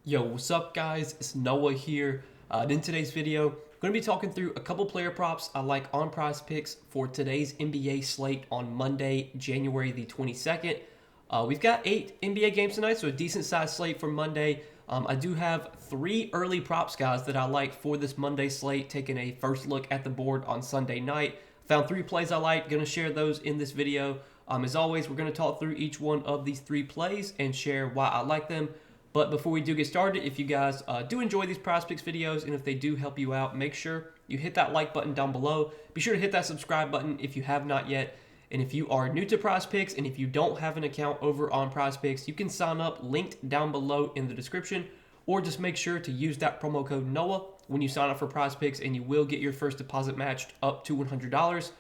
Yo, what's up guys? It's Noah here. In today's video, I'm going to be talking through a couple player props I like on Prizepicks for today's NBA slate on Monday, January the 22nd. We've got 8 NBA games tonight, so a decent sized slate for Monday. I do have 3 early props, guys, that I like for this Monday slate, taking a first look at the board on Sunday night. Found 3 plays I like, going to share those in this video. As always, we're going to talk through each one of these 3 plays and share why I like them. But before we do get started, if you guys do enjoy these Prizepicks videos and if they do help you out, make sure you hit that like button down below. Be sure to hit that subscribe button if you have not yet. And if you are new to Prizepicks and if you don't have an account over on Prizepicks, you can sign up linked down below in the description, or just make sure to use that promo code NOAH when you sign up for Prizepicks, and you will get your first deposit matched up to $100.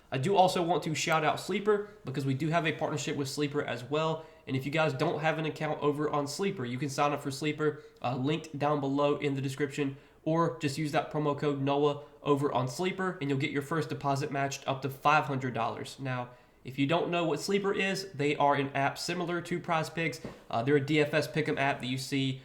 I do also want to shout out Sleeper because we do have a partnership with Sleeper as well. And if you guys don't have an account over on Sleeper, you can sign up for Sleeper, linked down below in the description, or just use that promo code NOAH over on Sleeper, and you'll get your first deposit matched up to $500. Now, if you don't know what Sleeper is, they are an app similar to Prizepicks. They're a DFS pick'em app that you see.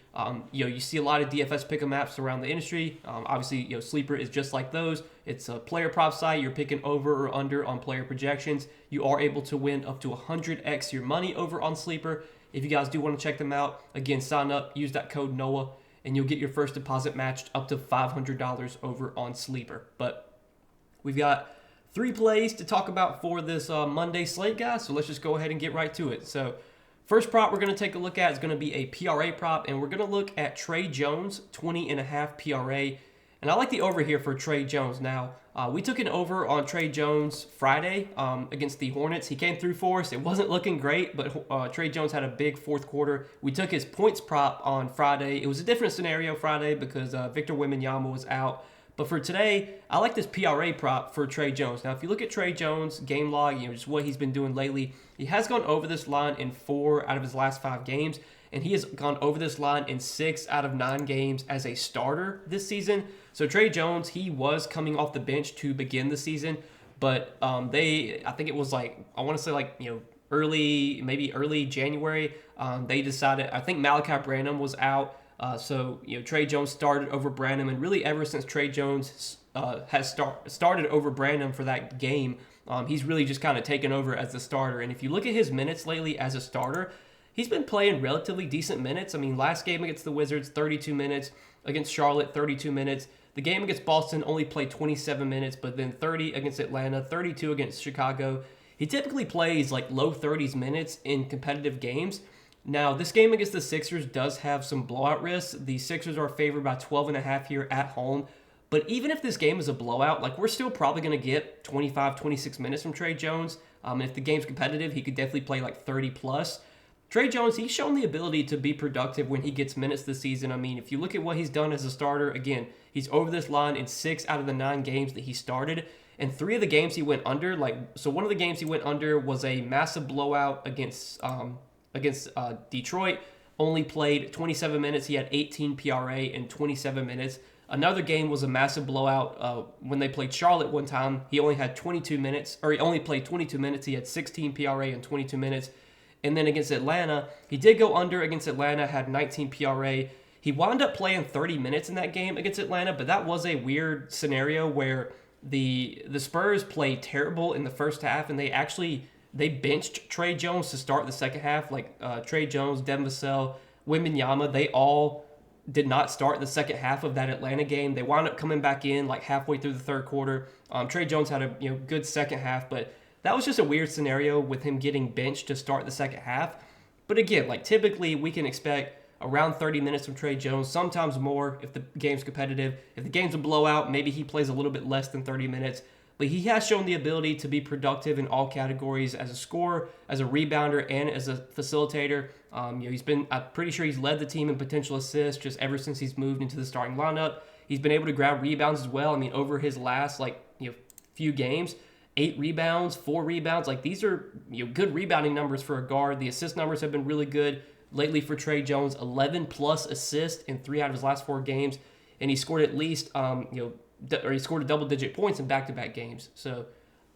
You see a lot of DFS pick'em apps around the industry. Obviously, Sleeper is just like those. It's a player prop site. You're picking over or under on player projections. You are able to win up to 100x your money over on Sleeper. If you guys do want to check them out, again, sign up, use that code NOAH, and you'll get your first deposit matched up to $500 over on Sleeper. But we've got 3 plays to talk about for this Monday slate, guys. So let's just go ahead and get right to it. So first prop we're going to take a look at is going to be a PRA prop, and we're going to look at Trey Jones, 20.5 PRA. And I like the over here for Trey Jones. Now, we took an over on Trey Jones Friday against the Hornets. He came through for us. It wasn't looking great, but Trey Jones had a big fourth quarter. We took his points prop on Friday. It was a different scenario Friday because Victor Wembanyama was out. But for today, I like this PRA prop for Trey Jones. Now, if you look at Trey Jones' game log, just what he's been doing lately, he has gone over this line in 4 out of his last 5 games, and he has gone over this line in 6 out of 9 games as a starter this season. So Trey Jones, he was coming off the bench to begin the season, but I think it was early January, they decided, I think Malachi Branham was out. So Trey Jones started over Branham, and really ever since Trey Jones has started over Branham for that game, he's really just kind of taken over as the starter. And if you look at his minutes lately as a starter, he's been playing relatively decent minutes. I mean, last game against the Wizards, 32 minutes. Against Charlotte, 32 minutes. The game against Boston only played 27 minutes, but then 30 against Atlanta, 32 against Chicago. He typically plays like low 30s minutes in competitive games. Now, this game against the Sixers does have some blowout risks. The Sixers are favored by 12.5 here at home. But even if this game is a blowout, we're still probably going to get 25, 26 minutes from Trey Jones. If the game's competitive, he could definitely play like 30 plus. Trey Jones, he's shown the ability to be productive when he gets minutes this season. I mean, if you look at what he's done as a starter, again, he's over this line in 6 out of the 9 games that he started. And 3 of the games he went under, so one of the games he went under was a massive blowout against Detroit. Only played 27 minutes. He had 18 PRA in 27 minutes. Another game was a massive blowout when they played Charlotte one time. He only played 22 minutes. He had 16 PRA in 22 minutes. And then against Atlanta, he did go under against Atlanta, had 19 PRA. He wound up playing 30 minutes in that game against Atlanta, but that was a weird scenario where the Spurs played terrible in the first half, and they benched Trey Jones to start the second half. Trey Jones, Devin Vassell, Wembanyama, they all did not start the second half of that Atlanta game. They wound up coming back in halfway through the third quarter. Trey Jones had a good second half, but that was just a weird scenario with him getting benched to start the second half. But again, typically we can expect around 30 minutes from Trey Jones, sometimes more if the game's competitive. If the game's a blowout, maybe he plays a little bit less than 30 minutes. But he has shown the ability to be productive in all categories as a scorer, as a rebounder, and as a facilitator. I'm pretty sure he's led the team in potential assists just ever since he's moved into the starting lineup. He's been able to grab rebounds as well. I mean, over his last few games, 8 rebounds, 4 rebounds. These are good rebounding numbers for a guard. The assist numbers have been really good lately for Trey Jones. 11 plus assists in 3 out of his last 4 games, and he scored at least he scored a double-digit points in back-to-back games. So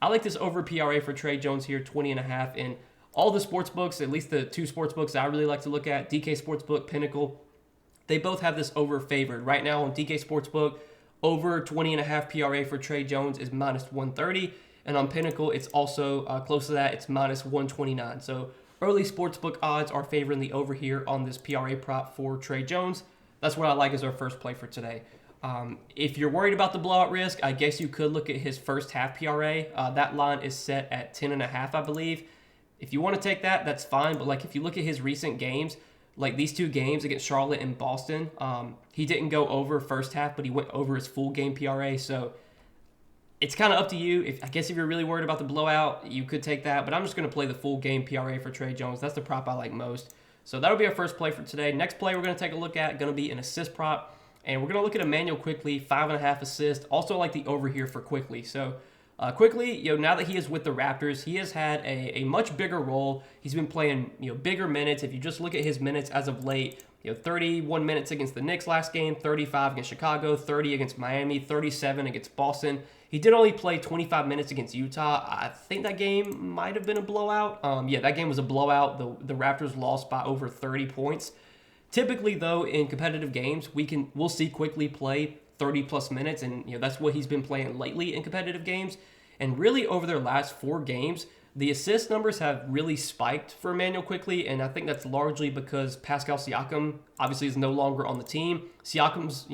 I like this over PRA for Trey Jones here, 20.5. And all the sports books, at least the 2 sports books I really like to look at, DK Sportsbook, Pinnacle, They both have this over favored. Right now on DK Sportsbook, over 20.5 PRA for Trey Jones is minus 130. And on Pinnacle, it's also close to that. It's minus 129. So early sportsbook odds are favoring the over here on this PRA prop for Trey Jones. That's what I like as our first play for today. If you're worried about the blowout risk, I guess you could look at his first half PRA. That line is set at 10.5, I believe. If you want to take that, that's fine. But like if you look at his recent games, like these two games against Charlotte and Boston, he didn't go over first half, but he went over his full game PRA. So it's kind of up to you. I guess if you're really worried about the blowout, you could take that. But I'm just going to play the full game PRA for Trey Jones. That's the prop I like most. So that'll be our first play for today. Next play we're going to take a look at, going to be an assist prop. And we're going to look at Emmanuel Quickly, 5.5 assists. Also like the over here for Quickly. So Quickly, now that he is with the Raptors, he has had a much bigger role. He's been playing, bigger minutes. If you just look at his minutes as of late, 31 minutes against the Knicks last game, 35 against Chicago, 30 against Miami, 37 against Boston. He did only play 25 minutes against Utah. I think that game might have been a blowout. That game was a blowout. The Raptors lost by over 30 points. Typically, though, in competitive games, we'll see Quickly play 30 plus minutes, and that's what he's been playing lately in competitive games. And really, over their last 4 games, the assist numbers have really spiked for Emmanuel Quickly, and I think that's largely because Pascal Siakam obviously is no longer on the team. Siakam's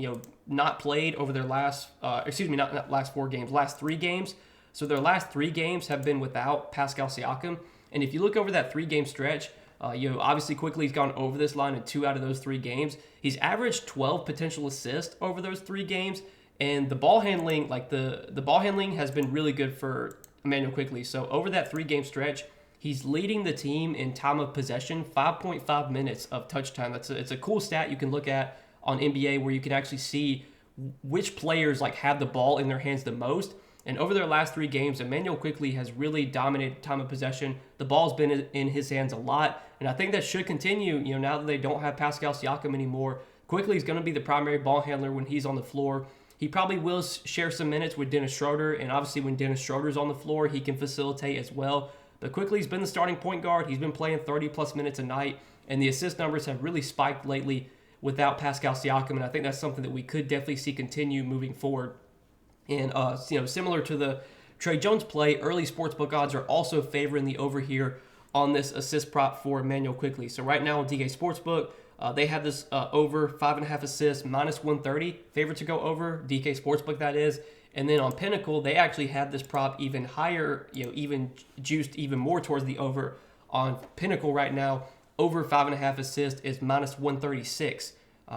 not played over their last not last 4 games, last 3 games. So their last 3 games have been without Pascal Siakam. And if you look over that 3-game stretch, obviously Quickly he's gone over this line in 2 out of those 3 games. He's averaged 12 potential assists over those 3 games, and the ball handling, the ball handling has been really good for Emmanuel Quickly. So over that 3-game stretch, he's leading the team in time of possession, 5.5 minutes of touch time. It's a cool stat you can look at on NBA where you can actually see which players have the ball in their hands the most. And over their last 3 games, Emmanuel Quickly has really dominated time of possession. The ball's been in his hands a lot, and I think that should continue. Now that they don't have Pascal Siakam anymore, Quickly is going to be the primary ball handler when he's on the floor. He probably will share some minutes with Dennis Schroeder, and obviously when Dennis Schroeder's on the floor, he can facilitate as well. But Quickly's been the starting point guard. He's been playing 30-plus minutes a night, and the assist numbers have really spiked lately without Pascal Siakam, and I think that's something that we could definitely see continue moving forward. And similar to the Trey Jones play, early sportsbook odds are also favoring the over here on this assist prop for Emmanuel Quickly. So right now on DK Sportsbook, they have this over 5.5 assists, minus 130. Favorite to go over, DK Sportsbook that is. And then on Pinnacle, they actually have this prop even higher, even juiced even more towards the over. On Pinnacle right now, over 5.5 assists is minus 136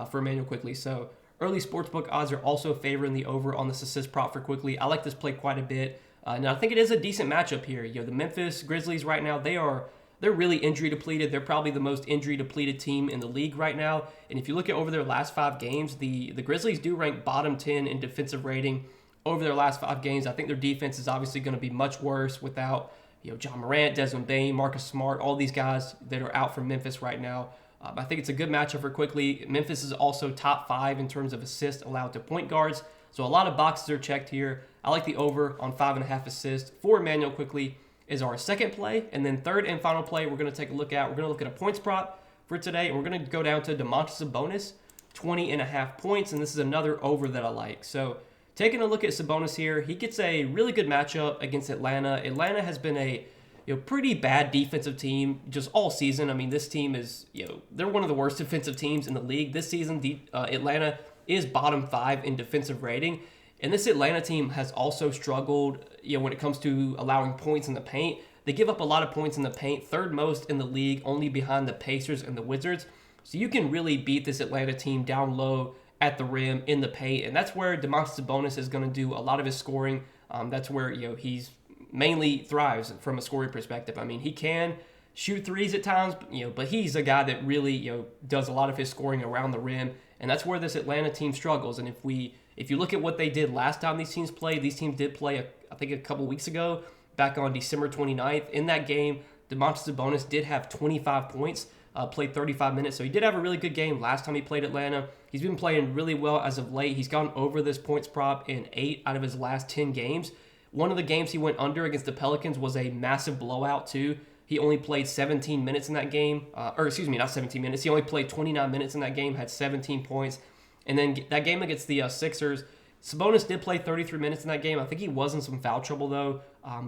for Emmanuel Quickly. So early sportsbook odds are also favoring the over on this assist prop for Quickly. I like this play quite a bit. Now I think it is a decent matchup here. The Memphis Grizzlies right now, they're really injury depleted. They're probably the most injury depleted team in the league right now. And if you look at over their last 5 games, the Grizzlies do rank bottom 10 in defensive rating over their last 5 games. I think their defense is obviously going to be much worse without John Morant, Desmond Bane, Marcus Smart, all these guys that are out for Memphis right now. I think it's a good matchup for Quickly. Memphis is also top 5 in terms of assists allowed to point guards. So a lot of boxes are checked here. I like the over on 5.5 assists for Emmanuel Quickly is our second play. And then third and final play we're going to take a look at. We're going to look at a points prop for today. And we're going to go down to Domantas Sabonis, 20.5 points. And this is another over that I like. So taking a look at Sabonis here, he gets a really good matchup against Atlanta. Atlanta has been a pretty bad defensive team just all season. I mean, this team is, they're one of the worst defensive teams in the league. This season, Atlanta is bottom 5 in defensive rating. And this Atlanta team has also struggled, when it comes to allowing points in the paint. They give up a lot of points in the paint, 3rd most in the league, only behind the Pacers and the Wizards. So you can really beat this Atlanta team down low at the rim in the paint. And that's where Domantas Sabonis is going to do a lot of his scoring. That's where, he's mainly thrives from a scoring perspective. I mean, he can shoot threes at times, but he's a guy that really, does a lot of his scoring around the rim, and that's where this Atlanta team struggles. And if you look at what they did last time these teams did play, I think a couple weeks ago, back on December 29th. In that game, Domantas Sabonis did have 25 points, played 35 minutes, so he did have a really good game last time he played Atlanta. He's been playing really well as of late. He's gone over this points prop in 8 out of his last 10 games. One of the games he went under against the Pelicans was a massive blowout too. He only played 17 minutes in that game. Or excuse me, not 17 minutes. He only played 29 minutes in that game, had 17 points. And then that game against the Sixers, Sabonis did play 33 minutes in that game. I think he was in some foul trouble, though.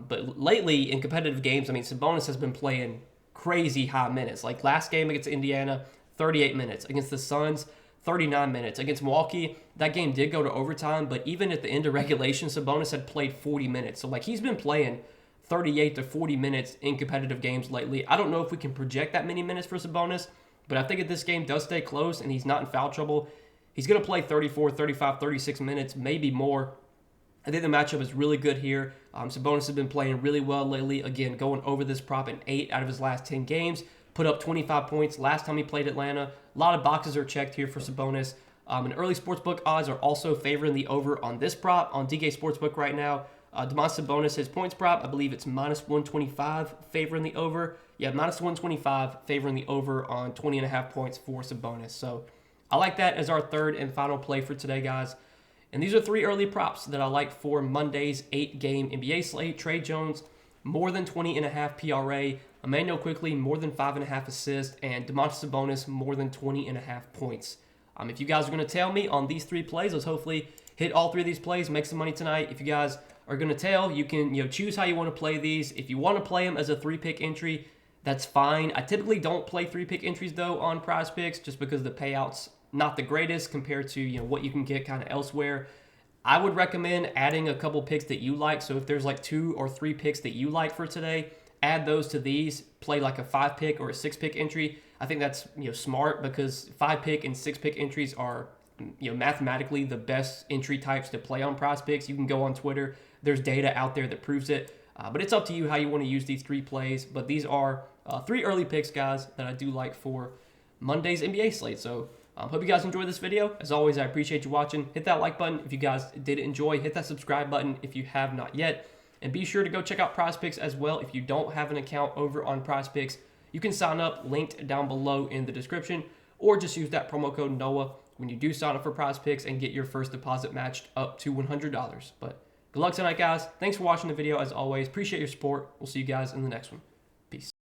But lately, in competitive games, I mean, Sabonis has been playing crazy high minutes. Like last game against Indiana, 38 minutes. Against the Suns, 39 minutes. Against Milwaukee, that game did go to overtime, but even at the end of regulation, Sabonis had played 40 minutes. So, like, he's been playing 38 to 40 minutes in competitive games lately. I don't know if we can project that many minutes for Sabonis, but I think if this game does stay close and he's not in foul trouble, he's going to play 34, 35, 36 minutes, maybe more. I think the matchup is really good here. Sabonis has been playing really well lately. Again, going over this prop in 8 out of his last 10 games. Put up 25 points last time he played Atlanta. A lot of boxes are checked here for Sabonis. And early sportsbook odds are also favoring the over on this prop on DK Sportsbook right now. Domantas Sabonis, his points prop, I believe it's minus 125 favoring the over. Yeah, minus 125 favoring the over on 20.5 points for Sabonis. So I like that as our third and final play for today, guys. And these are 3 early props that I like for Monday's 8-game NBA slate. Tre Jones, more than 20.5 PRA. Emmanuel Quickly, more than 5.5 assists. And Domantas Sabonis, more than 20.5 points. If you guys are going to tail me on these 3 plays, let's hopefully hit all 3 of these plays, make some money tonight. If you guys are going to tail, you can choose how you want to play these. If you want to play them as a 3-pick entry, that's fine. I typically don't play 3-pick entries, though, on Prizepicks just because the payouts not the greatest compared to what you can get kind of elsewhere. I would recommend adding a couple picks that you like. So if there's like 2 or 3 picks that you like for today, add those to these. Play like a 5-pick or a 6-pick entry. I think that's smart because 5-pick and 6-pick entries are mathematically the best entry types to play on Prizepicks. You can go on Twitter. There's data out there that proves it. But it's up to you how you want to use these 3 plays. But these are 3 early picks, guys, that I do like for Monday's NBA slate. So hope you guys enjoyed this video. As always, I appreciate you watching. Hit that like button if you guys did enjoy. Hit that subscribe button if you have not yet. And be sure to go check out Prizepicks as well. If you don't have an account over on Prizepicks, you can sign up, linked down below in the description, or just use that promo code NOAH when you do sign up for Prizepicks and get your first deposit matched up to $100. But good luck tonight, guys. Thanks for watching the video as always. Appreciate your support. We'll see you guys in the next one. Peace.